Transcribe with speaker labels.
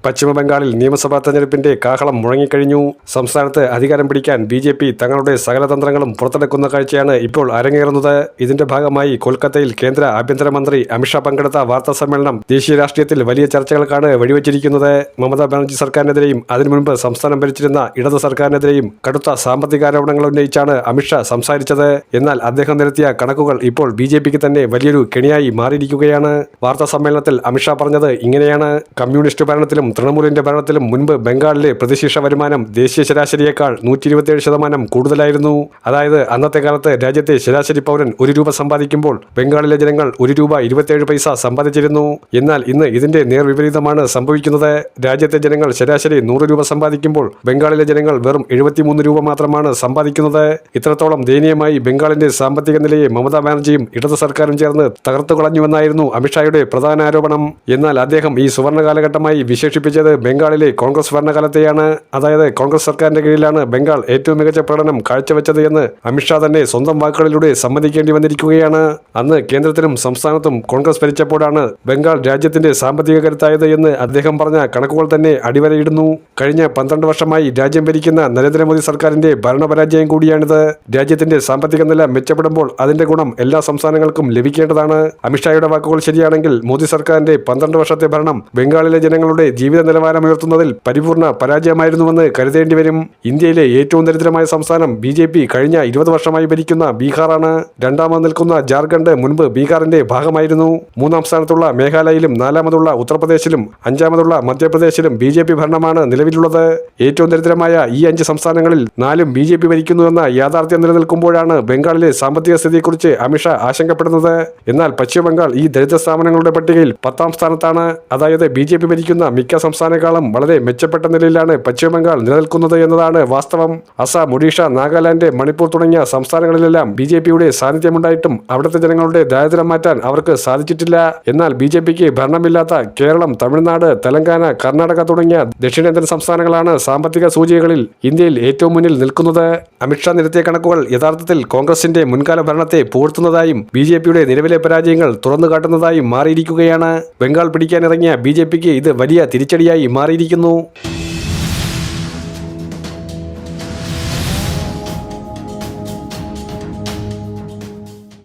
Speaker 1: പശ്ചിമബംഗാളിൽ നിയമസഭാ തെരഞ്ഞെടുപ്പിന്റെ കാഹളം മുഴങ്ങിക്കഴിഞ്ഞു. സംസ്ഥാനത്ത് അധികാരം പിടിക്കാൻ ബി.ജെ.പി. തങ്ങളുടെ സകല തന്ത്രങ്ങളും പുറത്തെടുക്കുന്ന കാഴ്ചയാണ് ഇപ്പോൾ അരങ്ങേറുന്നത്. ഇതിന്റെ ഭാഗമായി കൊൽക്കത്തയിൽ കേന്ദ്ര ആഭ്യന്തരമന്ത്രി അമിത്ഷാ പങ്കെടുത്ത വാർത്താ സമ്മേളനം ദേശീയ രാഷ്ട്രീയത്തിൽ വലിയ ചർച്ചകൾക്കാണ് വഴിവെച്ചിരിക്കുന്നത്. മമതാ ബാനർജി സർക്കാരിനെതിരെയും അതിനു മുൻപ് സംസ്ഥാനം ഭരിച്ചിരുന്ന ഇടത് സർക്കാരിനെതിരെയും കടുത്ത സാമ്പത്തികാരോപണങ്ങൾ ഉന്നയിച്ചാണ് അമിത്ഷാ സംസാരിച്ചത്. എന്നാൽ അദ്ദേഹം നിരത്തിയ കണക്കുകൾ ഇപ്പോൾ ബി.ജെ.പിക്ക് തന്നെ വലിയൊരു കെണിയായി മാറിയിരിക്കുകയാണ്. വാർത്താ സമ്മേളനത്തിൽ അമിത്ഷാ പറഞ്ഞത് ഇങ്ങനെയാണ്: കമ്മ്യൂണിസ്റ്റ് ഭരണത്തിലും തൃണമൂലിന്റെ ഭരണത്തിലും മുൻപ് ബംഗാളിലെ പ്രതിശീർഷ വരുമാനം ദേശീയ ശരാശരിയേക്കാൾ 127% കൂടുതലായിരുന്നു. അതായത് അന്നത്തെ കാലത്ത് രാജ്യത്തെ ശരാശരി പൗരൻ 1 രൂപ സമ്പാദിക്കുമ്പോൾ ബംഗാളിലെ ജനങ്ങൾ 1 രൂപ 27 പൈസ സമ്പാദിച്ചിരുന്നു. എന്നാൽ ഇന്ന് ഇതിന്റെ നേർവിപരീതമാണ് സംഭവിക്കുന്നത്. രാജ്യത്തെ ജനങ്ങൾ ശരാശരി 100 രൂപ സമ്പാദിക്കുമ്പോൾ ബംഗാളിലെ ജനങ്ങൾ വെറും 73 രൂപ മാത്രമാണ് സമ്പാദിക്കുന്നത്. ഇത്രത്തോളം ദയനീയമായി ബംഗാളിന്റെ സാമ്പത്തിക നിലയെ മമതാ ബാനർജിയും ഇടത് സർക്കാരും ചേർന്ന് തകർത്തു കളഞ്ഞുവെന്നായിരുന്നു അമിത്ഷായുടെ പ്രധാന ആരോപണം. എന്നാൽ അദ്ദേഹം ഈ സുവർണ്ണ കാലഘട്ടമായി വിശേഷിപ്പിച്ചത് ബംഗാളിലെ കോൺഗ്രസ് ഭരണകാലത്തെയാണ്. അതായത് കോൺഗ്രസ് സർക്കാരിന്റെ കീഴിലാണ് ബംഗാൾ ഏറ്റവും മികച്ച പ്രകടനം കാഴ്ചവെച്ചത് എന്ന് അമിത്ഷാ തന്നെ സ്വന്തം വാക്കുകളിലൂടെ സമ്മതിക്കേണ്ടി വന്നിരിക്കുകയാണ്. അന്ന് കേന്ദ്രത്തിലും സംസ്ഥാനത്തും കോൺഗ്രസ് ഭരിച്ചപ്പോഴാണ് ബംഗാൾ രാജ്യത്തിന്റെ സാമ്പത്തിക കരുത്തായത് എന്ന് അദ്ദേഹം പറഞ്ഞ കണക്കുകൾ തന്നെ അടിവരയിടുന്നു. കഴിഞ്ഞ 12 വർഷമായി രാജ്യം ഭരിക്കുന്ന നരേന്ദ്രമോദി സർക്കാരിന്റെ ഭരണപരാജയം കൂടിയാണിത്. രാജ്യത്തിന്റെ സാമ്പത്തിക നില മെച്ചപ്പെടുമ്പോൾ അതിന്റെ ഗുണം എല്ലാ സംസ്ഥാനങ്ങൾക്കും ലഭിക്കേണ്ടതാണ്. അമിത്ഷായുടെ വാക്കുകൾ ശരിയാണെങ്കിൽ മോദി സർക്കാരിന്റെ 12 വർഷത്തെ ഭരണം ബംഗാളിലെ ജനങ്ങളുടെ ജീവിത നിലവാരം ഉയർത്തുന്നതിൽ പരിപൂർണ പരാജയമായിരുന്നുവെന്ന് കരുതേണ്ടി വരും. ഇന്ത്യയിലെ ഏറ്റവും ദരിദ്രമായ സംസ്ഥാനം ബി.ജെ.പി. കഴിഞ്ഞ 20 വർഷമായി ഭരിക്കുന്ന ബീഹാറാണ്. രണ്ടാമത് നിൽക്കുന്ന ജാർഖണ്ഡ് മുൻപ് ബീഹാറിന്റെ ഭാഗമായിരുന്നു. മൂന്നാം സ്ഥാനത്തുള്ള മേഘാലയയിലും 4-മതുള്ള ഉത്തർപ്രദേശിലും 5-മതുള്ള മധ്യപ്രദേശിലും ബി.ജെ.പി. ഭരണമാണ് നിലവിലുള്ളത്. ഏറ്റവും ദരിദ്രമായ ഈ 5 സംസ്ഥാനങ്ങളിൽ 4ഉം ബി.ജെ.പി. ഭരിക്കുന്നുവെന്ന യാഥാർത്ഥ്യം നിലനിൽക്കുമ്പോഴാണ് ബംഗാളിലെ സാമ്പത്തിക സ്ഥിതിയെക്കുറിച്ച് അമിത്ഷാ ആശങ്കപ്പെടുന്നത്. എന്നാൽ പശ്ചിമബംഗാൾ ഈ ദരിദ്ര സ്ഥാപനങ്ങളുടെ പട്ടികയിൽ 10ാം സ്ഥാനത്താണ്. അതായത് ബി.ജെ.പി. ഭരിക്കുന്ന മിക്ക സംസ്ഥാനങ്ങളെക്കാളും വളരെ മെച്ചപ്പെട്ട നിലയിലാണ് പശ്ചിമബംഗാൾ നിലനിൽക്കുന്നത് എന്നതാണ് വാസ്തവം. അസം, ഒഡീഷ, നാഗാലാൻഡ്, മണിപ്പൂർ തുടങ്ങിയ സംസ്ഥാനങ്ങളിലെല്ലാം ബി.ജെ.പിയുടെ സാന്നിധ്യമുണ്ടായിട്ടും അവിടുത്തെ ജനങ്ങളുടെ ദാരിദ്ര്യം മാറ്റാൻ അവർക്ക് സാധിച്ചിട്ടില്ല. എന്നാൽ ബി.ജെ.പിക്ക് ഭരണമില്ലാത്ത കേരളം, തമിഴ്നാട്, തെലങ്കാന, കർണാടക തുടങ്ങിയ ദക്ഷിണേന്ത്യൻ സംസ്ഥാനങ്ങളാണ് സാമ്പത്തിക സൂചികകളിൽ ഇന്ത്യയിൽ ഏറ്റവും മുന്നിൽ നിൽക്കുന്നത്. അമിത്ഷാ നിരത്തിയ കണക്കുകൾ യഥാർത്ഥത്തിൽ കോൺഗ്രസിന്റെ മുൻകാല ഭരണത്തെ പുകഴ്ത്തുന്നതായും ബി.ജെ.പിയുടെ നിലവിലെ പരാജയങ്ങൾ തുറന്നുകാട്ടുന്നതായും മാറിയിരിക്കുകയാണ്. ബംഗാൾ പിടിക്കാനിറങ്ങിയ ബി.ജെ.പിക്ക് ഇത് വലിയ തിരിച്ചടിയായി മാറിയിരിക്കുന്നു.